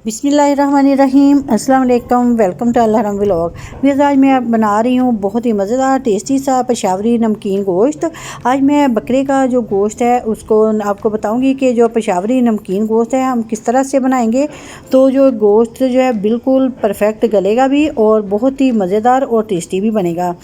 बिस्मिल्लाहिर्रहमानिर्रहीम अस्सलाम वालेकुम। वेलकम टू अल्लाह व्लॉग। आज मैं बना रही हूँ बहुत ही मज़ेदार टेस्टी सा पेशावरी नमकीन गोश्त। आज मैं बकरे का जो गोश्त है उसको आपको बताऊँगी कि जो पेशावरी नमकीन गोश्त है हम किस तरह से बनाएंगे। तो जो गोश्त जो है बिल्कुल परफेक्ट गलेगा भी और बहुत ही मज़ेदार और टेस्टी भी बनेगा।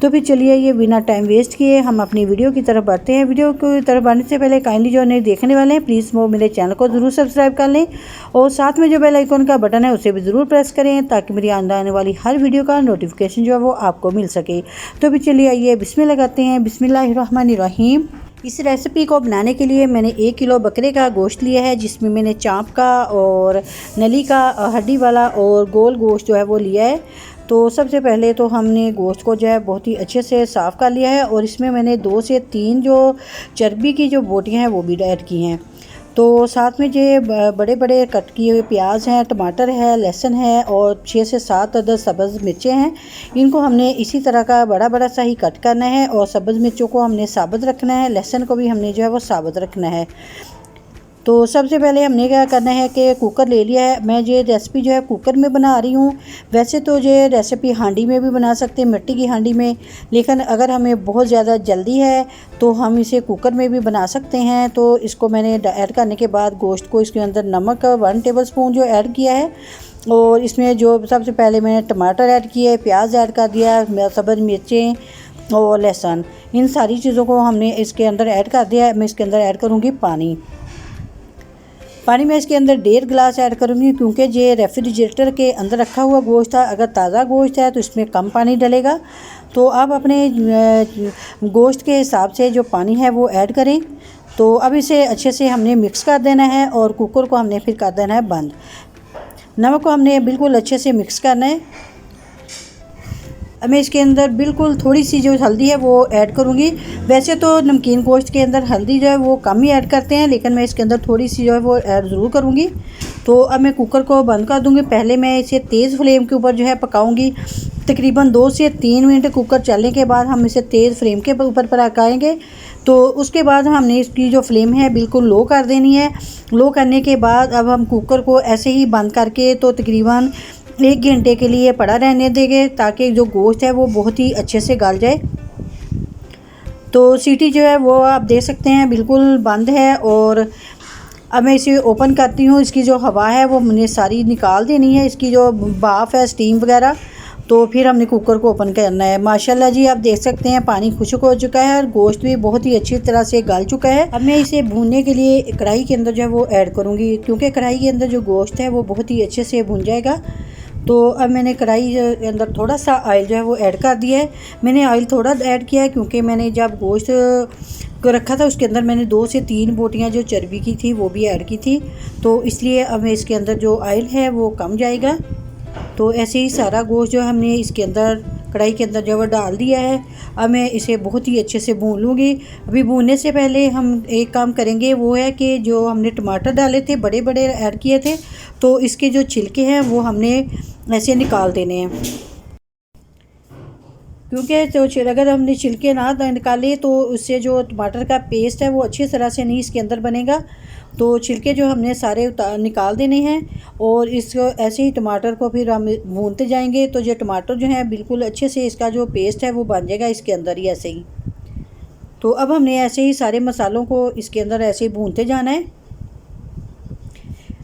तो फिर चलिए ये बिना टाइम वेस्ट किए हम अपनी वीडियो की तरफ बढ़ते हैं। वीडियो की तरफ बढ़ने से पहले काइंडली जो नहीं देखने वाले हैं प्लीज़ वो मेरे चैनल को ज़रूर सब्सक्राइब कर लें और साथ में जो बेल आइकन का बटन है उसे भी ज़रूर प्रेस करें ताकि मेरी आने वाली हर वीडियो का नोटिफिकेशन जो है वो आपको मिल सके। तो फिर चलिए आइए बिस्मिल्लाह करते हैं। बिस्मिल्लाहिर्रहमानिर्रहीम। इस रेसिपी को बनाने के लिए मैंने 1 किलो बकरे का गोश्त लिया है, जिसमें मैंने चाँप का और नली का हड्डी वाला और गोल गोश्त जो है वो लिया है। तो सबसे पहले तो हमने गोश्त को जो है बहुत ही अच्छे से साफ़ कर लिया है और इसमें मैंने 2 से 3 जो चर्बी की जो बोटियां हैं वो भी ऐड की हैं। तो साथ में जो बड़े बड़े कट किए हुए प्याज हैं, टमाटर है, लहसुन है और 6 से 7 अदद सब्ज़ मिर्चें हैं। इनको हमने इसी तरह का बड़ा बड़ा सा ही कट करना है और सब्ज़ मिर्चों को हमने साबुत रखना है, लहसुन को भी हमने जो है वो साबुत रखना है। तो सबसे पहले हमने क्या करना है कि कुकर ले लिया है। मैं ये रेसिपी जो है कुकर में बना रही हूँ। वैसे तो ये रेसिपी हांडी में भी बना सकते हैं, मिट्टी की हांडी में, लेकिन अगर हमें बहुत ज़्यादा जल्दी है तो हम इसे कुकर में भी बना सकते हैं। तो इसको मैंने ऐड करने के बाद गोश्त को इसके अंदर नमक 1 टेबल स्पून जो ऐड किया है और इसमें जो सबसे पहले मैंने टमाटर ऐड किए, प्याज ऐड कर दिया, सब्ज़ मिर्चें और लहसुन, इन सारी चीज़ों को हमने इसके अंदर ऐड कर दिया है। मैं इसके अंदर ऐड करूँगी पानी में इसके अंदर 1.5 गिलास ऐड करूँगी क्योंकि ये रेफ्रिजरेटर के अंदर रखा हुआ गोश्त है। अगर ताज़ा गोश्त है तो इसमें कम पानी डलेगा। तो आप अपने गोश्त के हिसाब से जो पानी है वो ऐड करें। तो अब इसे अच्छे से हमने मिक्स कर देना है और कुकर को हमने फिर कर देना है बंद। नमक को हमने बिल्कुल अच्छे से मिक्स करना है। अब मैं इसके अंदर बिल्कुल थोड़ी सी जो हल्दी है वो ऐड करूँगी। वैसे तो नमकीन गोश्त के अंदर हल्दी जो है वो कम ही ऐड करते हैं, लेकिन मैं इसके अंदर थोड़ी सी जो है वो ऐड ज़रूर करूँगी। तो अब मैं कुकर को बंद कर दूँगी। पहले मैं इसे तेज़ फ्लेम के ऊपर जो है पकाऊँगी। तकरीबन 2 से 3 मिनट कुकर चलने के बाद हम इसे तेज़ फ्लेम के ऊपर पकाएँगे। तो उसके बाद हमने इसकी जो फ्लेम है बिल्कुल लो कर देनी है। लो करने के बाद अब हम कुकर को ऐसे ही बंद करके तो तकरीबन 1 घंटे के लिए पड़ा रहने देंगे ताकि जो गोश्त है वो बहुत ही अच्छे से गल जाए। तो सीटी जो है वो आप देख सकते हैं बिल्कुल बंद है और अब मैं इसे ओपन करती हूँ। इसकी जो हवा है वो मैंने सारी निकाल देनी है, इसकी जो भाप है, स्टीम वगैरह। तो फिर हमने कुकर को ओपन करना है। माशाल्लाह जी आप देख सकते हैं पानी खुश्क हो चुका है और गोश्त भी बहुत ही अच्छी तरह से गल चुका है। अब मैं इसे भूनने के लिए कढ़ाई के अंदर जो है वो ऐड करूँगी क्योंकि कढ़ाई के अंदर जो गोश्त है वो बहुत ही अच्छे से भून जाएगा। तो अब मैंने कढ़ाई के अंदर थोड़ा सा ऑयल जो है वो ऐड कर दिया है। मैंने ऑयल थोड़ा ऐड किया है क्योंकि मैंने जब गोश्त को रखा था उसके अंदर मैंने 2 से 3 बोटियां जो चर्बी की थी वो भी ऐड की थी। तो इसलिए अब मैं इसके अंदर जो ऑयल है वो कम जाएगा। तो ऐसे ही सारा गोश्त जो हमने इसके अंदर कढ़ाई के अंदर जो वो डाल दिया है। अब मैं इसे बहुत ही अच्छे से भून लूँगी। अभी भूनने से पहले हम एक काम करेंगे, वो है कि जो हमने टमाटर डाले थे बड़े बड़े ऐड किए थे, तो इसके जो छिलके हैं वो हमने ऐसे निकाल देने हैं क्योंकि तो अगर हमने छिलके ना निकाले तो उससे जो टमाटर का पेस्ट है वो अच्छी तरह से नहीं इसके अंदर बनेगा। तो छिलके जो हमने सारे निकाल देने हैं और इसको ऐसे ही टमाटर को फिर हम भूनते जाएंगे। तो जो टमाटर जो है बिल्कुल अच्छे से इसका जो पेस्ट है वो बन जाएगा इसके अंदर ही ऐसे ही। तो अब हमने ऐसे ही सारे मसालों को इसके अंदर ऐसे ही भूनते जाना है।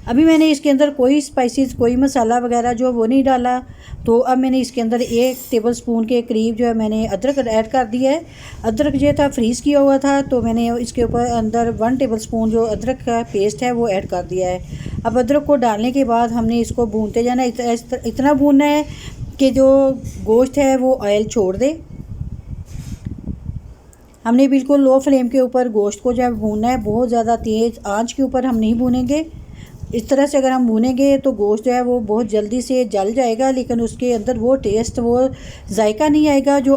अभी मैंने इसके अंदर कोई स्पाइसेस, कोई मसाला वगैरह जो वो नहीं डाला। तो अब मैंने इसके अंदर 1 टेबल स्पून के करीब जो है मैंने अदरक ऐड कर दिया है। अदरक जो था फ्रीज़ किया हुआ था, तो मैंने इसके ऊपर अंदर 1 टेबल स्पून जो अदरक का पेस्ट है वो ऐड कर दिया है। अब अदरक को डालने के बाद हमने इसको भूनते जाना है। इतना भूनना है कि जो गोश्त है वो ऑयल छोड़ दे। हमने बिल्कुल लो फ्लेम के ऊपर गोश्त को जो है भूनना है, बहुत ज़्यादा तेज़ आँच के ऊपर हम नहीं भूनेंगे। इस तरह से अगर हम भूनेंगे तो गोश्त जो है वो बहुत जल्दी से जल जाएगा, लेकिन उसके अंदर वो टेस्ट, वो जायका नहीं आएगा जो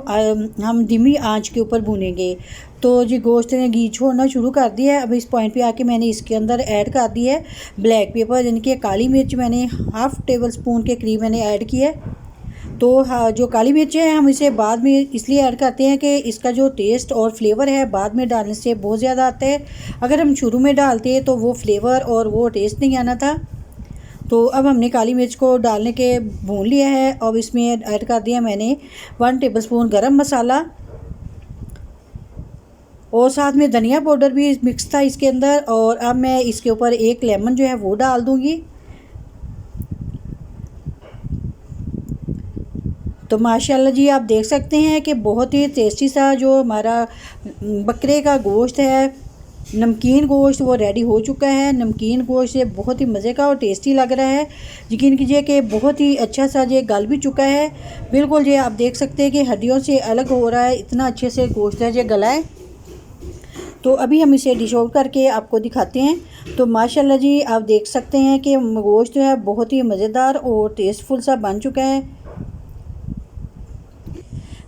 हम धीमी आंच के ऊपर भूनेंगे। तो जी गोश्त ने घी छोड़ना शुरू कर दिया है। अब इस पॉइंट पे आके मैंने इसके अंदर ऐड कर दिया है ब्लैक पेपर, यानी कि काली मिर्च मैंने 1/2 टेबल स्पून के करीब मैंने ऐड किया है। तो हाँ, जो काली मिर्च है हम इसे बाद में इसलिए ऐड करते हैं कि इसका जो टेस्ट और फ्लेवर है बाद में डालने से बहुत ज़्यादा आता है। अगर हम शुरू में डालते हैं तो वो फ्लेवर और वो टेस्ट नहीं आना था। तो अब हमने काली मिर्च को डालने के भून लिया है। अब इसमें ऐड कर दिया मैंने 1 टेबलस्पून गरम मसाला और साथ में धनिया पाउडर भी मिक्स था इसके अंदर। और अब मैं इसके ऊपर 1 लेमन जो है वो डाल दूँगी। तो माशाल्लाह जी आप देख सकते हैं कि बहुत ही टेस्टी सा जो हमारा बकरे का गोश्त है, नमकीन गोश्त, वो रेडी हो चुका है। नमकीन गोश्त ये बहुत ही मज़े का और टेस्टी लग रहा है। यकीन कीजिए कि बहुत ही अच्छा सा ये गल भी चुका है बिल्कुल। ये आप देख सकते हैं कि हड्डियों से अलग हो रहा है, इतना अच्छे से गोश्त है ये गला है। तो अभी हम इसे डिश आउट करके आपको दिखाते हैं। तो माशाल्लाह जी आप देख सकते हैं कि गोश्त जो है बहुत ही मज़ेदार और टेस्टफुल सा बन चुका है।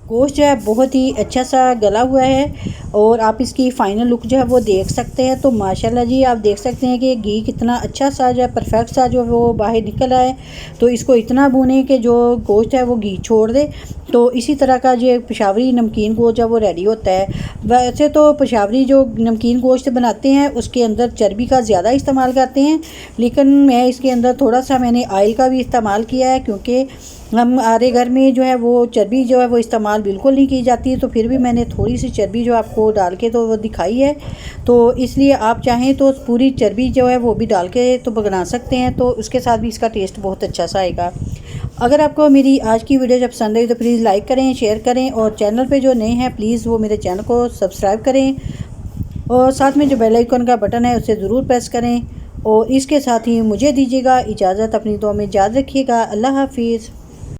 गोश्त जो है बहुत ही अच्छा सा गला हुआ है और आप इसकी फ़ाइनल लुक जो है वो देख सकते हैं। तो माशाल्लाह जी आप देख सकते हैं कि घी कितना अच्छा सा जो है परफेक्ट सा जो वो बाहर निकल रहा है। तो इसको इतना भूने कि जो गोश्त है वो घी छोड़ दे। तो इसी तरह का जो पेशावरी नमकीन गोश्त है वो रेडी होता है। वैसे तो पेशावरी जो नमकीन गोश्त बनाते हैं उसके अंदर चर्बी का ज़्यादा इस्तेमाल करते हैं, लेकिन मैं इसके अंदर थोड़ा सा मैंने ऑयल का भी इस्तेमाल किया है, क्योंकि हमारे घर में जो है वो चर्बी जो है वो इस्तेमाल बिल्कुल नहीं की जाती है। तो फिर भी मैंने थोड़ी सी चर्बी जो आपको डाल के तो वो दिखाई है। तो इसलिए आप चाहें तो पूरी चर्बी जो है वो भी डाल के तो बना सकते हैं, तो उसके साथ भी इसका टेस्ट बहुत अच्छा सा आएगा। अगर आपको मेरी आज की वीडियो जब पसंद आई तो प्लीज़ लाइक करें, शेयर करें और चैनल पे जो नए हैं प्लीज़ वो मेरे चैनल को सब्सक्राइब करें और साथ में जो बेल आइकन का बटन है उसे ज़रूर प्रेस करें। और इसके साथ ही मुझे दीजिएगा इजाज़त, अपनी दुआ में याद रखिएगा। अल्लाह हाफिज़।